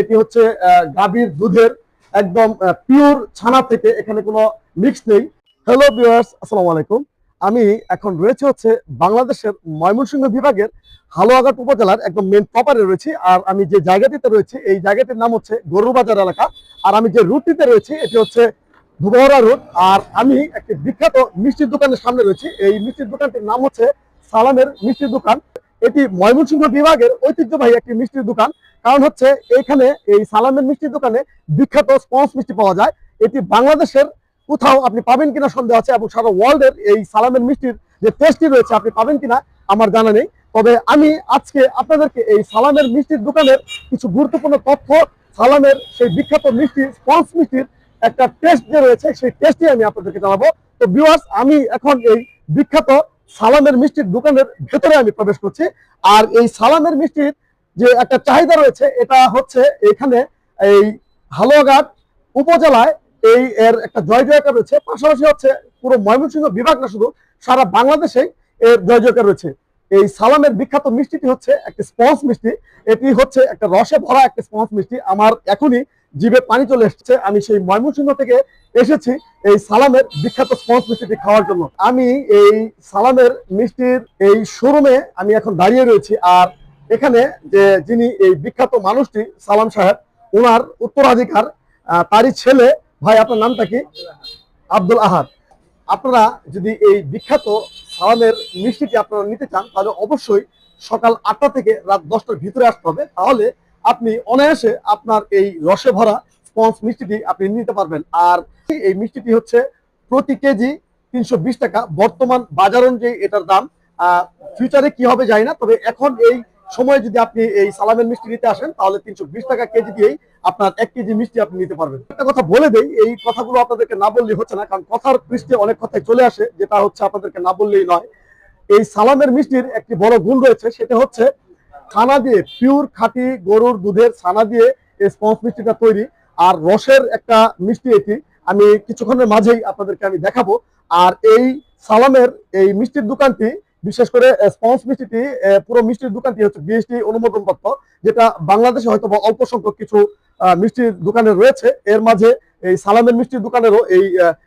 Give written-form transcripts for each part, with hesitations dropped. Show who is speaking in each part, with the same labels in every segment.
Speaker 1: এটি হচ্ছে গাভীর দুধের একদম পিওর ছানা থেকে, এখানে কোনো মিক্স নেই। হ্যালো ভিউয়ার্স, আসসালামু আলাইকুম। আমি এখন রয়েছে হচ্ছে বাংলাদেশের ময়মনসিংহ বিভাগের হালুয়াঘাট উপজেলার একদম মেন প্রপারে রয়েছি। আর আমি যে জায়গাটিতে রয়েছি এই জায়গাটির নাম হচ্ছে গরুবাজার এলাকা। আর আমি যে রুটটিতে রয়েছি এটি হচ্ছে ধুবহরা রোড। আর আমি একটি বিখ্যাত মিষ্টির দোকানের সামনে রয়েছি। এই মিষ্টির দোকানটির নাম হচ্ছে সালামের মিষ্টির দোকান। এটি ময়মনসিংহ বিভাগের ঐতিহ্যবাহী একটি মিষ্টির দোকান। কারণ হচ্ছে এইখানে এই সালামের মিষ্টির দোকানে বিখ্যাত স্পঞ্জ মিষ্টি পাওয়া যায়। এটি বাংলাদেশের কোথাও আপনি পাবেন কিনা সন্দেহ আছে, এবং সারা ওয়ার্ল্ডের এই সালামের মিষ্টির যে টেস্টটি রয়েছে আপনি পাবেন কিনা আমার জানা নেই। তবে আমি আজকে আপনাদেরকে এই সালামের মিষ্টির দোকানের কিছু গুরুত্বপূর্ণ তথ্য, সালামের সেই বিখ্যাত মিষ্টি স্পঞ্জ মিষ্টির একটা টেস্ট যে রয়েছে সেই টেস্টই আমি আপনাদেরকে জানাবো। তো ভিউয়ার্স, আমি এখন এই বিখ্যাত সালামের মিষ্টির দোকানের ভেতরে আমি প্রবেশ করছি। আর এই সালামের মিষ্টির যে একটা চাহিদা রয়েছে এটা হচ্ছে এখানে এই হালুয়াঘাট উপজেলায় এই এর একটা জয় জয়কার রয়েছে। পাশাপাশি হচ্ছে পুরো ময়মনসিংহ বিভাগ না, শুধু সারা বাংলাদেশে এর জয় জয়কার রয়েছে। এই সালামের বিখ্যাত মিষ্টিটি হচ্ছে একটা স্পঞ্জ মিষ্টি। এটি হচ্ছে একটা রসে ভরা একটা স্পঞ্জ মিষ্টি। আমার এখনই জিভে পানি চলে এসেছে। আমি সেই ময়মনসিংহ থেকে এসেছি এই সালামের বিখ্যাত স্পঞ্জ মিষ্টিটি খাওয়ার জন্য। আমি এই সালামের মিষ্টির এই শোরুমে আমি এখন দাঁড়িয়ে রয়েছি। আর এখানে যে যিনি এই বিখ্যাত মানুষটি সালাম সাহেব, ওনার উত্তরাধিকার তারই ছেলে। ভাই, আপনার নামটা কি? আব্দুল আহাদ। আপনারা যদি এই বিখ্যাত সালামের মিষ্টিটি আপনারা নিতে চান তাহলে অবশ্যই সকাল 8টা থেকে রাত 10টার ভিতরে আসতে হবে। তাহলে আপনি অনায়াসে আপনার এই রসে ভরা স্পঞ্জ মিষ্টিটি আপনি নিতে পারবেন। আর এই মিষ্টিটি হচ্ছে প্রতি কেজি 320 টাকা বর্তমান বাজার অনুযায়ী এটার দাম। ফিউচারে কি হবে জানি না, তবে এখন এই সময় যদি আপনি এই সালামের মিষ্টি নিতে আসেন তাহলে 320 টাকা কেজি দিয়েই আপনার 1 কেজি মিষ্টি আপনি নিতে পারবেন। একটা কথা বলে দেই, এই কথাগুলো আপনাদেরকে না বললেই হচ্ছে না, কারণ কথার পৃষ্ঠে অনেক কথাই চলে আসে যেটা হচ্ছে আপনাদেরকে না বললেই নয়। এই সালামের মিষ্টির একটি বড় গুণ রয়েছে, সেটা হচ্ছে ছানা দিয়ে, পিওর খাঁটি গরুর দুধের ছানা দিয়ে এই স্পঞ্জ মিষ্টিটা তৈরি। আর রসের একটা মিষ্টি এটি, আমি কিছুক্ষণের মাঝেই আপনাদেরকে আমি দেখাবো। আর এই সালামের এই মিষ্টির দোকানটি, বিশেষ করে স্পঞ্জ মিষ্টিটি, পুরো মিষ্টির দোকানটি হচ্ছে বিএসটি অনুমোদন প্রাপ্ত, যেটা বাংলাদেশে হয়তো অল্প সংখ্যক কিছু মিষ্টির দোকানে রয়েছে। এর মাঝে এই সালামের মিষ্টির দোকানেরও এই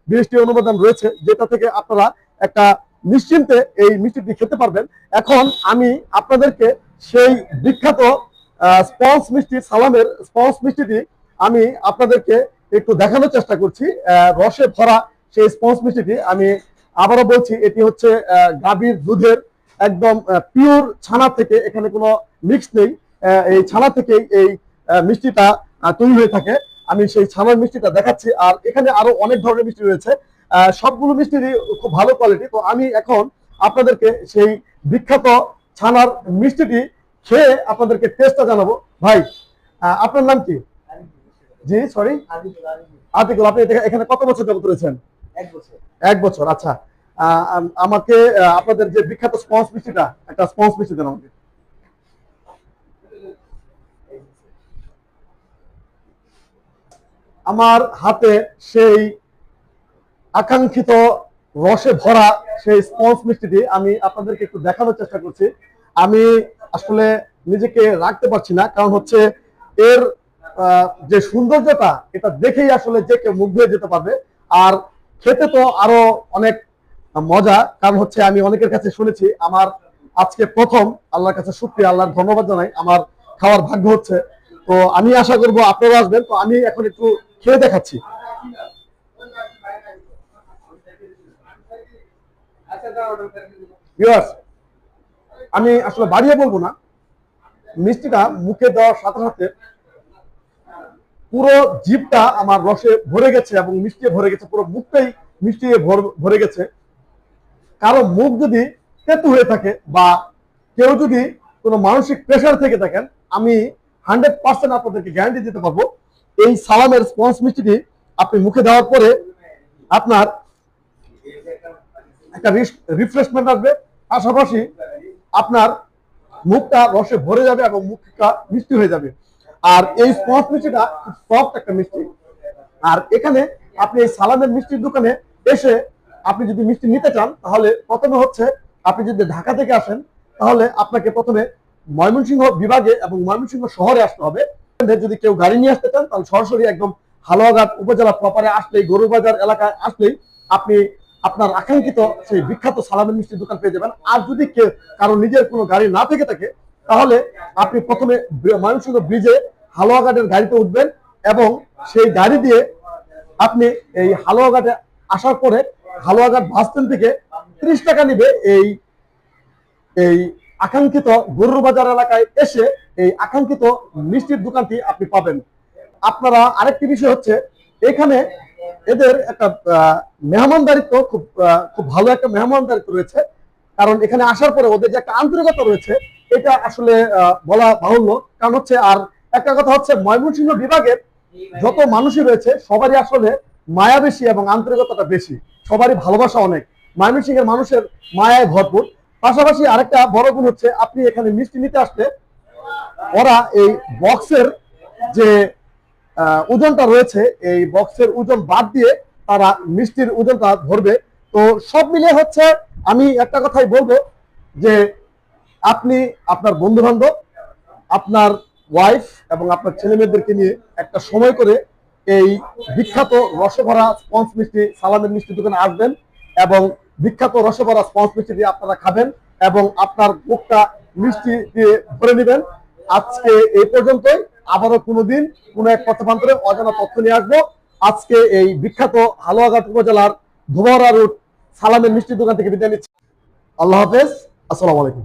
Speaker 1: বিএসটি অনুমোদন রয়েছে, যেটা থেকে আপনারা একটা নিশ্চিন্তে এই মিষ্টিটি খেতে পারবেন। এখন আমি আপনাদেরকে সেই বিখ্যাত স্পঞ্জ মিষ্টি, সালামের স্পঞ্জ মিষ্টিটি আমি আপনাদেরকে একটু দেখানোর চেষ্টা করছি। রসে ভরা সেই স্পঞ্জ মিষ্টিটি, আমি আবারও বলছি, এটি হচ্ছে গাভীর দুধের একদম পিওর ছানা থেকে, এখানে কোনো মিক্স নেই। এই ছানা থেকেই এই মিষ্টিটা তৈরি হয়ে থাকে। আমি সেই ছানার মিষ্টিটা দেখাচ্ছি। আর এখানে আরো অনেক ধরনের মিষ্টি রয়েছে, সবগুলো মিষ্টিরই খুব ভালো কোয়ালিটি। তো আমি এখন আপনাদেরকে সেই বিখ্যাত ছানার মিষ্টিটি খেয়ে আপনাদেরকে টেস্টটা জানাবো। ভাই, আপনার নাম কি? জি, সরি, আতিকুল। আপনি এখানে কত বছর যাবত রয়েছেন? 1 বছর। আচ্ছা, আমাকে আপনাদের যে বিখ্যাত স্পঞ্জ মিষ্টিটা, একটা স্পঞ্জ মিষ্টি দেন আমাকে। আমার হাতে সেই আকাঙ্ক্ষিত রসে ভরা সেই স্পঞ্জ মিষ্টিটি আমি আপনাদেরকে একটু দেখানোর চেষ্টা করছি। আমি আসলে নিজেকে রাখতে পারছি না, কারণ হচ্ছে এর যে সৌন্দর্যটা, এটা দেখেই আসলে যে কেউ মুগ্ধ হয়ে যেতে পারবে। আর খেতে তো আরো অনেক মজা, কারণ হচ্ছে আমি অনেকের কাছে শুনেছি। আমার আজকে প্রথম, আল্লাহর কাছে শুকরিয়া, আল্লাহর ধন্যবাদ জানাই, আমার খাওয়ার ভাগ্য হচ্ছে। তো আমি আশা করবো আপনারা আসবেন। তো আমি এখন একটু খেয়ে দেখাচ্ছি। আমি আসলে বাড়িয়ে বলবো না, মিষ্টিটা মুখে দেওয়ার সাথে সাথে পুরো জিভটা আমার রসে ভরে গেছে এবং মিষ্টি ভরে গেছে, পুরো মুখটাই মিষ্টি ভরে গেছে। কারো মুখ যদি তেতু হয়ে থাকে বা কেউ যদি কোনো মানসিক প্রেশার থেকে থাকেন, আমি 100% আপনাদেরকে গ্যারান্টি দিতে পারবো এই সালামের স্পঞ্জ মিষ্টিটি আপনি মুখে দেওয়ার পরে আপনার একটা রিফ্রেশমেন্ট আসবে, পাশাপাশি আপনার মুখটা রসে ভরে যাবে এবং মুখটা মিষ্টি হয়ে যাবে। আর এই স্পঞ্জ মিষ্টিটা খুব সফট একটা মিষ্টি। আর এখানে আপনি এই সালামের মিষ্টির দোকানে এসে আপনি যদি মিষ্টি নিতে চান তাহলে প্রথমে হচ্ছে, আপনি যদি ঢাকা থেকে আসেন তাহলে আপনাকে প্রথমে ময়মনসিংহ বিভাগে এবং ময়মনসিংহ শহরে আসতে হবে। যদি কেউ গাড়ি নিয়ে আসতে চান তাহলে সরাসরি একদম হালুয়াঘাট উপজেলা প্রপারে আসলেই, গরুবাজার এলাকায় আসলেই আপনি আপনার আকাঙ্ক্ষিত সেই বিখ্যাত সালামের মিষ্টির দোকান পেয়ে যাবেন। আর যদি কেউ কারো নিজের কোনো গাড়ি না থেকে থাকে তাহলে আপনি প্রথমে ময়মনসিংহ ব্রিজে হালুয়াঘাটের গাড়িতে উঠবেন এবং সেই গাড়ি দিয়ে আপনি এই হালুয়াঘাটে আসার পরে হালুয়াঘাট বাস স্ট্যান্ড থেকে 30 টাকা নিবে এই এই আকাঙ্ক্ষিত গরুর বাজার এলাকায় এসে এই আকাঙ্ক্ষিত মিষ্টির দোকানটি আপনি পাবেন। আপনারা আরেকটি বিষয় হচ্ছে এখানে এদের একটা মেহমানদারিত্ব খুব ভালো একটা মেহমানদারিত্ব রয়েছে। কারণ এখানে আসার পরে ওদের যে একটা আন্তরিকতা রয়েছে এটা আসলে বলা বাহুল্য। কারণ হচ্ছে আর একটা কথা হচ্ছে ময়মনসিংহ বিভাগের যত মানুষই রয়েছে সবারই আসলে মায়া বেশি এবং আন্তরিকতাটা বেশি, সবারই ভালোবাসা অনেক। ময়মনসিংহের মানুষের মায়ায় ভরপুর। পাশাপাশি আরেকটা বড় গুণ হচ্ছে আপনি এখানে মিষ্টি নিতে আসলে ওরা এই বক্সের যে ওজনটা রয়েছে এই বক্সের ওজন বাদ দিয়ে তারা মিষ্টির ওজনটা ধরবে। তো সব মিলে হচ্ছে আমি একটা কথাই বলবো যে আপনি আপনার বন্ধু বান্ধব, আপনার ওয়াইফ এবং আপনার ছেলে মেয়েদেরকে নিয়ে একটা সময় করে এই বিখ্যাত রসভরা স্পঞ্জ মিষ্টি সালামের মিষ্টি দোকানে আসবেন এবং বিখ্যাত রসভরা স্পঞ্জ মিষ্টি দিয়ে আপনারা খাবেন এবং আপনার মুখটা মিষ্টি দিয়ে ভরে নেবেন। আজকে এই পর্যন্তই। আবারও কোনোদিন কোনো এক পথপান্তরে অজানা তথ্য নিয়ে আসবো। আজকে এই বিখ্যাত হালুয়াঘাট উপজেলার ধোবাউড়া রোড সালামের মিষ্টি দোকান থেকে বিদায় নিচ্ছি। আল্লাহ হাফেজ, আসসালামু আলাইকুম।